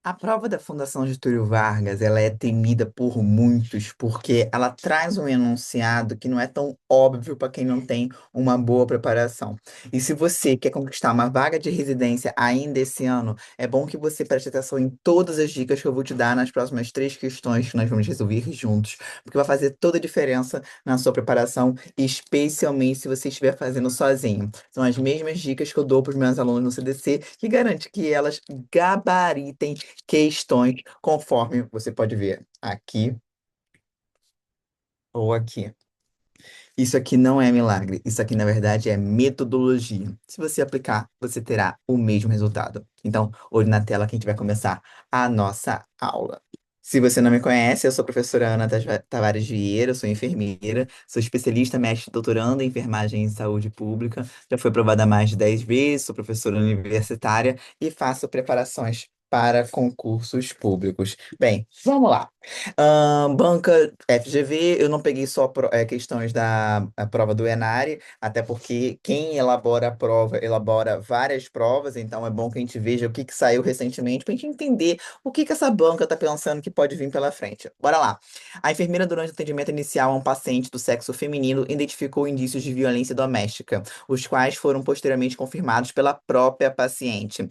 A prova da Fundação Getúlio Vargas, ela é temida por muitos porque ela traz um enunciado que não é tão óbvio para quem não tem uma boa preparação. E se você quer conquistar uma vaga de residência ainda esse ano, é bom que você preste atenção em todas as dicas que eu vou te dar nas próximas três questões que nós vamos resolver juntos, porque vai fazer toda a diferença na sua preparação, especialmente se você estiver fazendo sozinho. São as mesmas dicas que eu dou para os meus alunos no CDC, que garante que elas gabaritem questões, conforme você pode ver aqui ou aqui. Isso aqui não é milagre, isso aqui na verdade é metodologia. Se você aplicar, você terá o mesmo resultado. Então, olhe na tela que a gente vai começar a nossa aula. Se você não me conhece, eu sou a professora Ana Tavares Vieira, eu sou enfermeira, sou especialista, mestre doutorando em enfermagem em saúde pública, já fui aprovada mais de 10 vezes, sou professora universitária e faço preparações para concursos públicos. Bem, vamos lá. Banca FGV, eu não peguei só questões da a prova do Enare, até porque quem elabora a prova elabora várias provas, então é bom que a gente veja o que saiu recentemente para a gente entender o que essa banca está pensando que pode vir pela frente. Bora lá. A enfermeira, durante o atendimento inicial a um paciente do sexo feminino, identificou indícios de violência doméstica, os quais foram posteriormente confirmados pela própria paciente.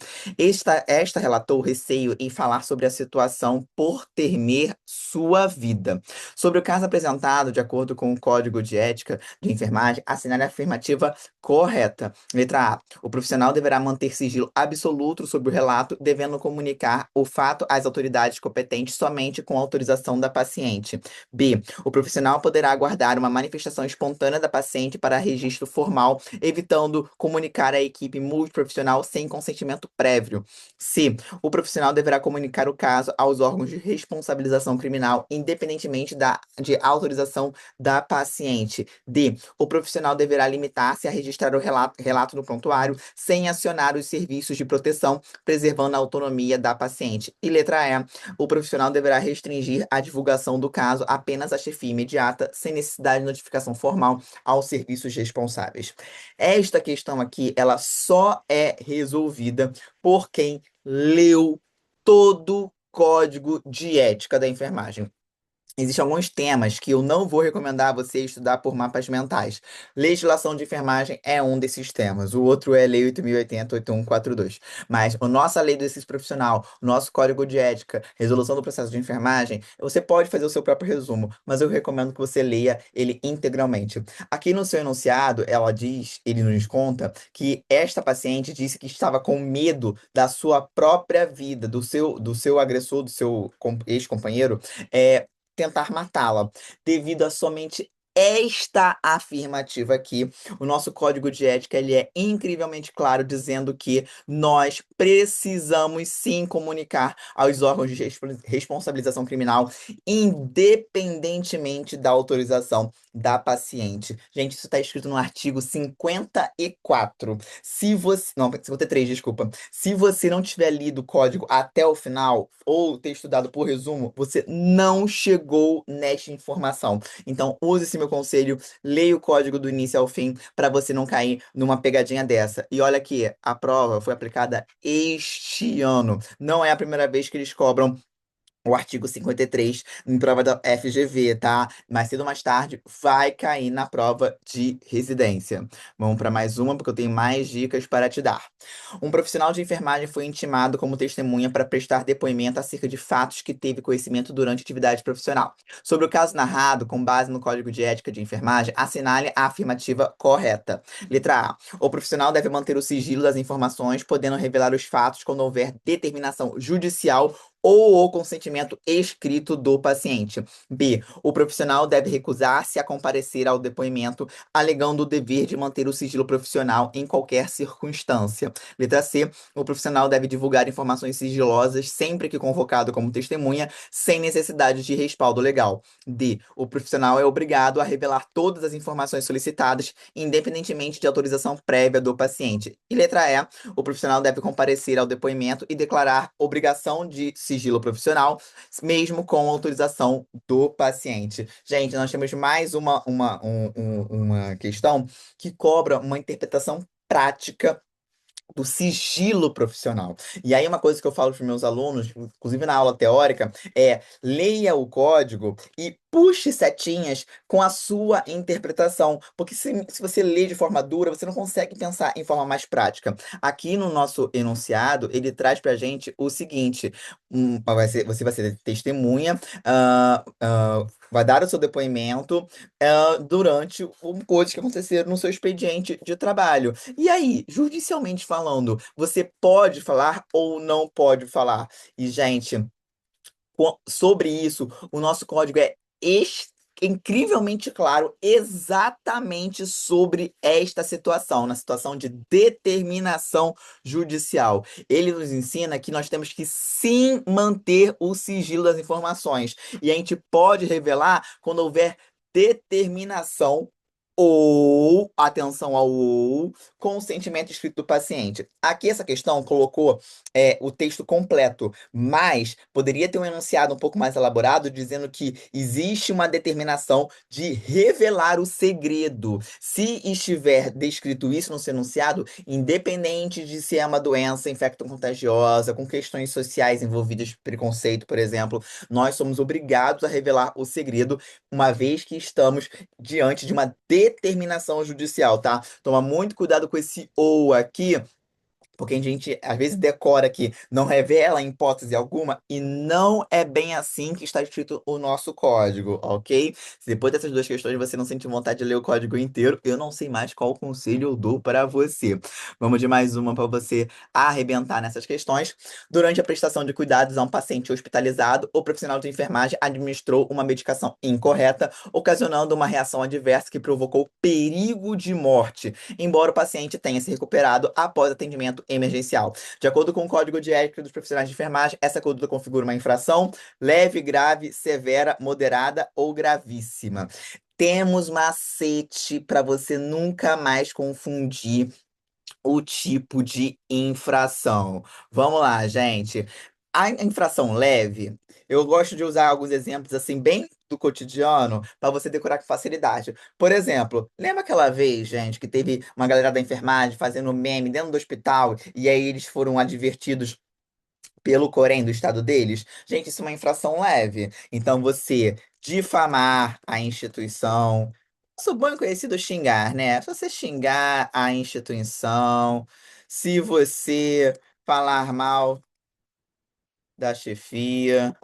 Esta relatou receio em falar sobre a situação por temer sua vida. Sobre o caso apresentado, de acordo com o Código de Ética de Enfermagem, assinale a afirmativa correta. Letra A. O profissional deverá manter sigilo absoluto sobre o relato, devendo comunicar o fato às autoridades competentes somente com autorização da paciente. B. O profissional poderá aguardar uma manifestação espontânea da paciente para registro formal, evitando comunicar à equipe multiprofissional sem consentimento prévio. C. O profissional deverá comunicar o caso aos órgãos de responsabilização criminal, independentemente de autorização da paciente. D. O profissional deverá limitar-se a registrar o relato no prontuário, sem acionar os serviços de proteção, preservando a autonomia da paciente. E letra E. O profissional deverá restringir a divulgação do caso apenas à chefia imediata, sem necessidade de notificação formal aos serviços responsáveis. Esta questão aqui, ela só é resolvida por quem leu todo o código de ética da enfermagem. Existem alguns temas que eu não vou recomendar você estudar por mapas mentais. Legislação de enfermagem é um desses temas. O outro é a Lei 8.080, 8142. Mas a nossa lei do exercício profissional, o nosso código de ética, resolução do processo de enfermagem, você pode fazer o seu próprio resumo, mas eu recomendo que você leia ele integralmente. Aqui no seu enunciado, ele nos conta que esta paciente disse que estava com medo da sua própria vida, do seu agressor, do seu ex-companheiro, tentar matá-la, devido a somente esta afirmativa aqui. O nosso código de ética ele é incrivelmente claro, dizendo que nós precisamos sim comunicar aos órgãos de responsabilização criminal, independentemente da autorização da paciente. Gente, isso está escrito no artigo 54. Se você. Não, 53, desculpa. Se você não tiver lido o código até o final, ou ter estudado por resumo, você não chegou nesta informação. Então, use esse meu conselho, leia o código do início ao fim, para você não cair numa pegadinha dessa. E olha aqui, a prova foi aplicada este ano. Não é a primeira vez que eles cobram o artigo 53 em prova da FGV, tá? Mais cedo ou mais tarde vai cair na prova de residência. Vamos para mais uma, porque eu tenho mais dicas para te dar. Um profissional de enfermagem foi intimado como testemunha para prestar depoimento acerca de fatos que teve conhecimento durante a atividade profissional. Sobre o caso narrado, com base no Código de Ética de Enfermagem, assinale a afirmativa correta. Letra A. O profissional deve manter o sigilo das informações, podendo revelar os fatos quando houver determinação judicial ou o consentimento escrito do paciente. B. O profissional deve recusar-se a comparecer ao depoimento, alegando o dever de manter o sigilo profissional em qualquer circunstância. Letra C. O profissional deve divulgar informações sigilosas sempre que convocado como testemunha, sem necessidade de respaldo legal. D. O profissional é obrigado a revelar todas as informações solicitadas, independentemente de autorização prévia do paciente. E letra E. O profissional deve comparecer ao depoimento e declarar obrigação de sigilo profissional, mesmo com autorização do paciente. Gente, nós temos mais uma questão que cobra uma interpretação prática do sigilo profissional. E aí, uma coisa que eu falo para os meus alunos, inclusive na aula teórica, é leia o código e puxe setinhas com a sua interpretação. Porque se você lê de forma dura, você não consegue pensar em forma mais prática. Aqui no nosso enunciado, ele traz para a gente o seguinte: você vai ser testemunha, vai dar o seu depoimento, durante coisas que aconteceram no seu expediente de trabalho. E aí, judicialmente falando, você pode falar ou não pode falar? E, gente, sobre isso, o nosso código é incrivelmente claro exatamente sobre esta situação, na situação de determinação judicial. Ele nos ensina que nós temos que sim manter o sigilo das informações. E a gente pode revelar quando houver determinação ou, atenção ao ou, consentimento escrito do paciente. Aqui essa questão colocou o texto completo, mas poderia ter um enunciado um pouco mais elaborado dizendo que existe uma determinação de revelar o segredo. Se estiver descrito isso no seu enunciado, independente de se é uma doença infecto-contagiosa, com questões sociais envolvidas, preconceito, por exemplo, nós somos obrigados a revelar o segredo, uma vez que estamos diante de uma determinação judicial, tá? Toma muito cuidado com esse ou aqui, porque a gente às vezes decora que não revela em hipótese alguma e não é bem assim que está escrito o nosso código, ok? Se depois dessas duas questões você não sente vontade de ler o código inteiro, eu não sei mais qual conselho eu dou para você. Vamos de mais uma para você arrebentar nessas questões. Durante a prestação de cuidados a um paciente hospitalizado, o profissional de enfermagem administrou uma medicação incorreta, ocasionando uma reação adversa que provocou perigo de morte, embora o paciente tenha se recuperado após atendimento emergencial. De acordo com o Código de Ética dos Profissionais de Enfermagem, essa conduta configura uma infração leve, grave, severa, moderada ou gravíssima. Temos macete para você nunca mais confundir o tipo de infração. Vamos lá, gente. A infração leve, eu gosto de usar alguns exemplos assim, bem do cotidiano, para você decorar com facilidade. Por exemplo, lembra aquela vez, gente, que teve uma galera da enfermagem fazendo meme dentro do hospital e aí eles foram advertidos pelo Corém do estado deles? Gente, isso é uma infração leve. Então, você difamar a instituição. Sou bom e conhecido xingar, né? Se você xingar a instituição, se você falar mal da chefia,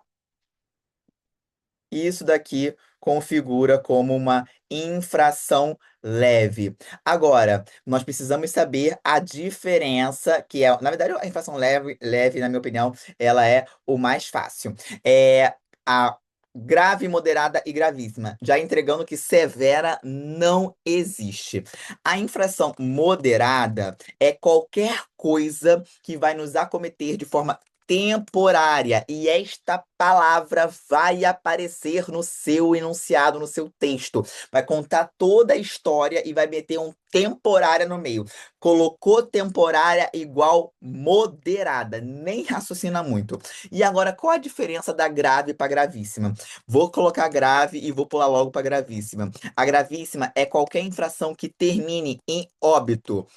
isso daqui configura como uma infração leve. Agora, nós precisamos saber a diferença, que é, na verdade, a infração leve, na minha opinião, ela é o mais fácil. É a grave, moderada e gravíssima, já entregando que severa não existe. A infração moderada é qualquer coisa que vai nos acometer de forma temporária, e esta palavra vai aparecer no seu enunciado, no seu texto. Vai contar toda a história e vai meter um temporária no meio. Colocou temporária igual moderada, nem raciocina muito. E agora, qual a diferença da grave para gravíssima? Vou colocar grave e vou pular logo para gravíssima. A gravíssima é qualquer infração que termine em óbito.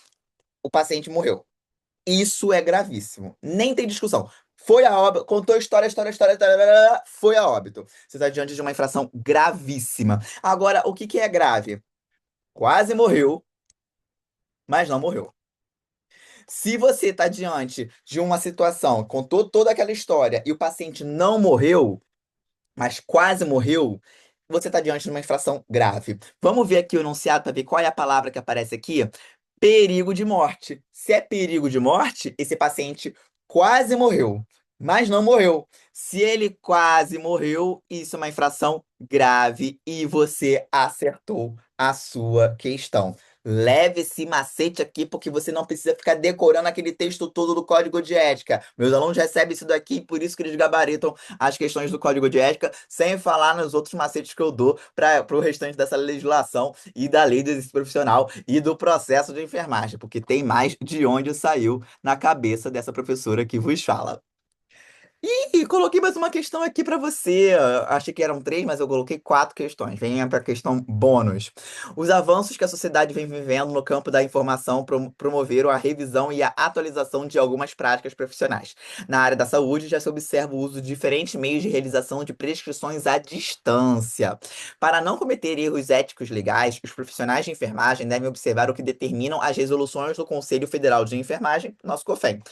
O paciente morreu. Isso é gravíssimo. Nem tem discussão. Foi a óbito, contou história, foi a óbito. Você está diante de uma infração gravíssima. Agora, o que que é grave? Quase morreu, mas não morreu. Se você está diante de uma situação, contou toda aquela história e o paciente não morreu, mas quase morreu, você está diante de uma infração grave. Vamos ver aqui o enunciado para ver qual é a palavra que aparece aqui. Perigo de morte. Se é perigo de morte, esse paciente quase morreu, mas não morreu. Se ele quase morreu, isso é uma infração grave e você acertou a sua questão. Leve esse macete aqui, porque você não precisa ficar decorando aquele texto todo do Código de Ética. Meus alunos recebem isso daqui, por isso que eles gabaritam as questões do Código de Ética, sem falar nos outros macetes que eu dou para o restante dessa legislação e da lei do exercício profissional e do processo de enfermagem, porque tem mais de onde saiu na cabeça dessa professora que vos fala. E coloquei mais uma questão aqui para você. Achei que eram três, mas eu coloquei quatro questões. Venha para a questão bônus. Os avanços que a sociedade vem vivendo no campo da informação promoveram a revisão e a atualização de algumas práticas profissionais. Na área da saúde, já se observa o uso de diferentes meios de realização de prescrições à distância. Para não cometer erros éticos legais, os profissionais de enfermagem devem observar o que determinam as resoluções do Conselho Federal de Enfermagem, nosso COFEN,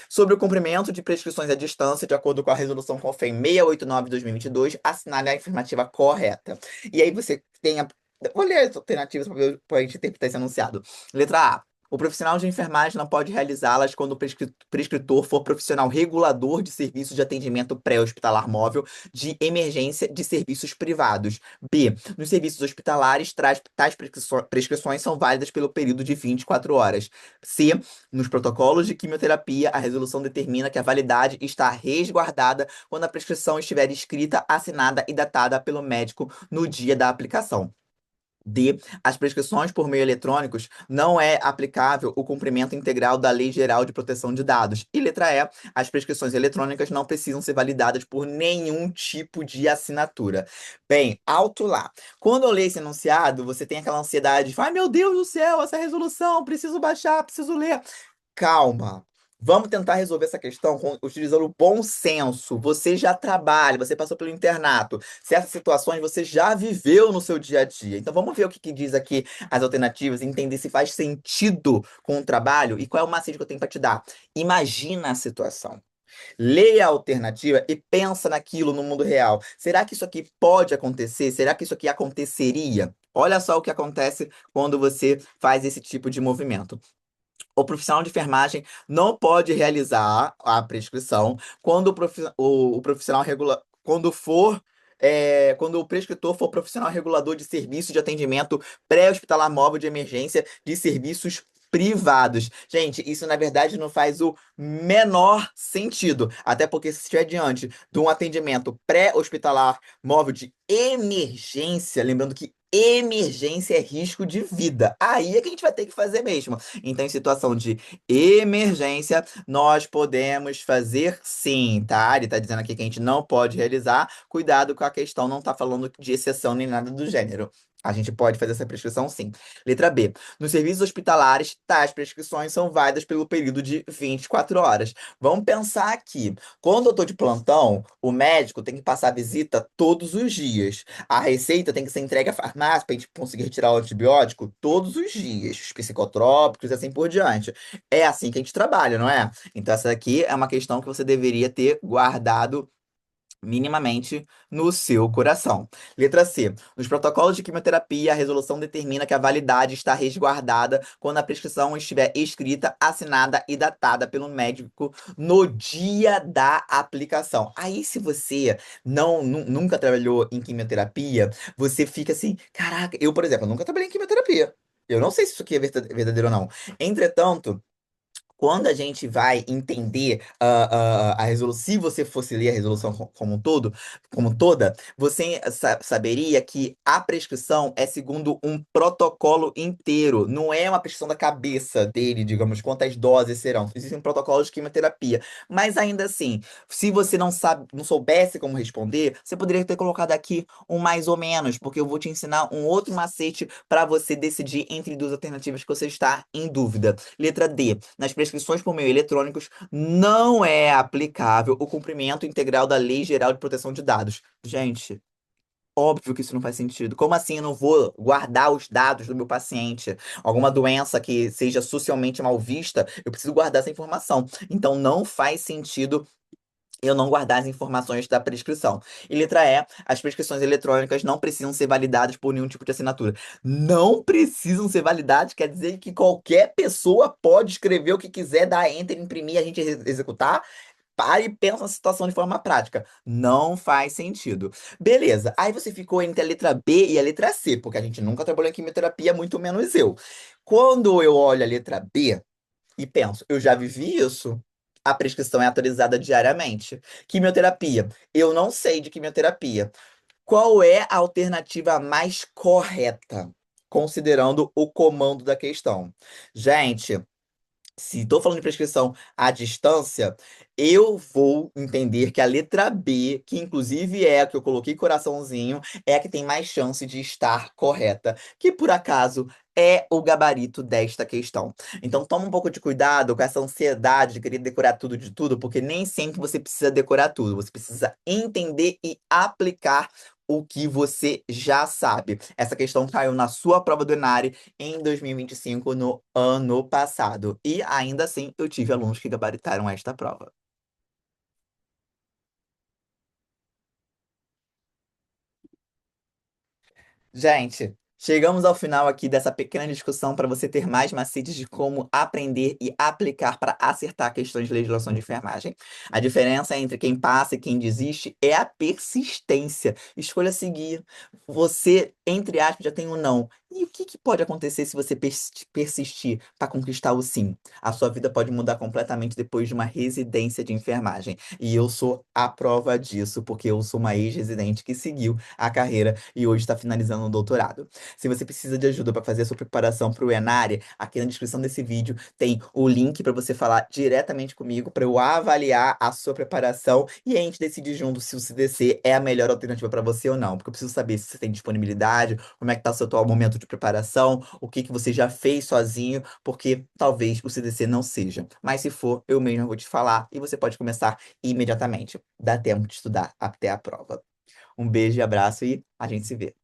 sobre o cumprimento de prescrições à distância, de acordo com a resolução CONFEM 689/2022, assinale a afirmativa correta. E aí você tem a. Vou ler as alternativas para a gente interpretar esse enunciado. Letra A. O profissional de enfermagem não pode realizá-las quando o prescritor for profissional regulador de serviços de atendimento pré-hospitalar móvel de emergência de serviços privados. B. Nos serviços hospitalares, tais prescrições são válidas pelo período de 24 horas. C. Nos protocolos de quimioterapia, a resolução determina que a validade está resguardada quando a prescrição estiver escrita, assinada e datada pelo médico no dia da aplicação. D. As prescrições por meio eletrônicos não é aplicável o cumprimento integral da Lei Geral de Proteção de Dados. E letra E. As prescrições eletrônicas não precisam ser validadas por nenhum tipo de assinatura. Bem, alto lá. Quando eu leio esse enunciado, você tem aquela ansiedade, ai meu Deus do céu, essa resolução, preciso baixar, preciso ler. Calma. Vamos tentar resolver essa questão utilizando o bom senso. Você já trabalha, você passou pelo internato. Certas situações você já viveu no seu dia a dia. Então vamos ver o que diz aqui as alternativas, entender se faz sentido com o trabalho e qual é o macete que eu tenho para te dar. Imagina a situação. Leia a alternativa e pensa naquilo no mundo real. Será que isso aqui pode acontecer? Será que isso aqui aconteceria? Olha só o que acontece quando você faz esse tipo de movimento. O profissional de enfermagem não pode realizar a prescrição quando o profissional regula, quando for quando o prescritor for profissional regulador de serviço de atendimento pré-hospitalar móvel de emergência de serviços privados. Gente, isso na verdade não faz o menor sentido, até porque se estiver diante de um atendimento pré-hospitalar móvel de emergência, lembrando que emergência é risco de vida. Aí é que a gente vai ter que fazer mesmo. Então, em situação de emergência, nós podemos fazer sim, tá? Ele tá dizendo aqui que a gente não pode realizar. Cuidado com a questão, não tá falando de exceção nem nada do gênero. A gente pode fazer essa prescrição sim. Letra B. Nos serviços hospitalares, tais prescrições são válidas pelo período de 24 horas. Vamos pensar aqui. Quando eu tô de plantão, o médico tem que passar visita todos os dias. A receita tem que ser entregue à farmácia para a gente conseguir retirar o antibiótico todos os dias, os psicotrópicos e assim por diante. É assim que a gente trabalha, não é? Então, essa aqui é uma questão que você deveria ter guardado minimamente no seu coração. Letra C. Nos protocolos de quimioterapia, a resolução determina que a validade está resguardada quando a prescrição estiver escrita, assinada e datada pelo médico no dia da aplicação. Aí, se você nunca trabalhou em quimioterapia, você fica assim, caraca, eu, por exemplo, nunca trabalhei em quimioterapia. Eu não sei se isso aqui é verdadeiro ou não. Entretanto, quando a gente vai entender a resolução, se você fosse ler a resolução como um todo, como toda, você saberia que a prescrição é segundo um protocolo inteiro, não é uma prescrição da cabeça dele, digamos, quantas doses serão. Existem protocolos de quimioterapia, mas ainda assim, se você não sabe, não soubesse como responder, você poderia ter colocado aqui um mais ou menos, porque eu vou te ensinar um outro macete para você decidir entre duas alternativas que você está em dúvida. Letra D. Nas prescrições por meio eletrônicos, não é aplicável o cumprimento integral da Lei Geral de Proteção de Dados. Gente, óbvio que isso não faz sentido. Como assim eu não vou guardar os dados do meu paciente? Alguma doença que seja socialmente mal vista, eu preciso guardar essa informação. Então, não faz sentido eu não guardar as informações da prescrição. E letra E, as prescrições eletrônicas não precisam ser validadas por nenhum tipo de assinatura. Não precisam ser validadas, quer dizer que qualquer pessoa pode escrever o que quiser, dar enter, imprimir, a gente executar. Para e pensa na situação de forma prática. Não faz sentido. Beleza. Aí você ficou entre a letra B e a letra C, porque a gente nunca trabalhou em quimioterapia, muito menos eu. Quando eu olho a letra B, e penso, eu já vivi isso? A prescrição é atualizada diariamente. Quimioterapia. Eu não sei de quimioterapia. Qual é a alternativa mais correta, considerando o comando da questão? Gente, Se estou falando de prescrição à distância, eu vou entender que a letra B, que inclusive é a que eu coloquei coraçãozinho, é a que tem mais chance de estar correta, que por acaso é o gabarito desta questão. Então toma um pouco de cuidado com essa ansiedade de querer decorar tudo de tudo, porque nem sempre você precisa decorar tudo, você precisa entender e aplicar o que você já sabe. Essa questão caiu na sua prova do Enem em 2025, no ano passado. E ainda assim, eu tive alunos que gabaritaram esta prova. Gente, chegamos ao final aqui dessa pequena discussão para você ter mais macetes de como aprender e aplicar para acertar questões de legislação de enfermagem. A diferença entre quem passa e quem desiste é a persistência. Escolha seguir. Você, entre aspas, já tem um não. E o que que pode acontecer se você persistir para conquistar o sim? A sua vida pode mudar completamente depois de uma residência de enfermagem. E eu sou a prova disso, porque eu sou uma ex-residente que seguiu a carreira e hoje está finalizando o doutorado. Se você precisa de ajuda para fazer a sua preparação para o Enare, aqui na descrição desse vídeo tem o link para você falar diretamente comigo para eu avaliar a sua preparação e a gente decidir junto se o CDC é a melhor alternativa para você ou não, porque eu preciso saber se você tem disponibilidade, como é que está o seu atual momento de preparação, o que que você já fez sozinho, porque talvez o CDC não seja. Mas se for, eu mesmo vou te falar e você pode começar imediatamente. Dá tempo de estudar até a prova. Um beijo e abraço e a gente se vê.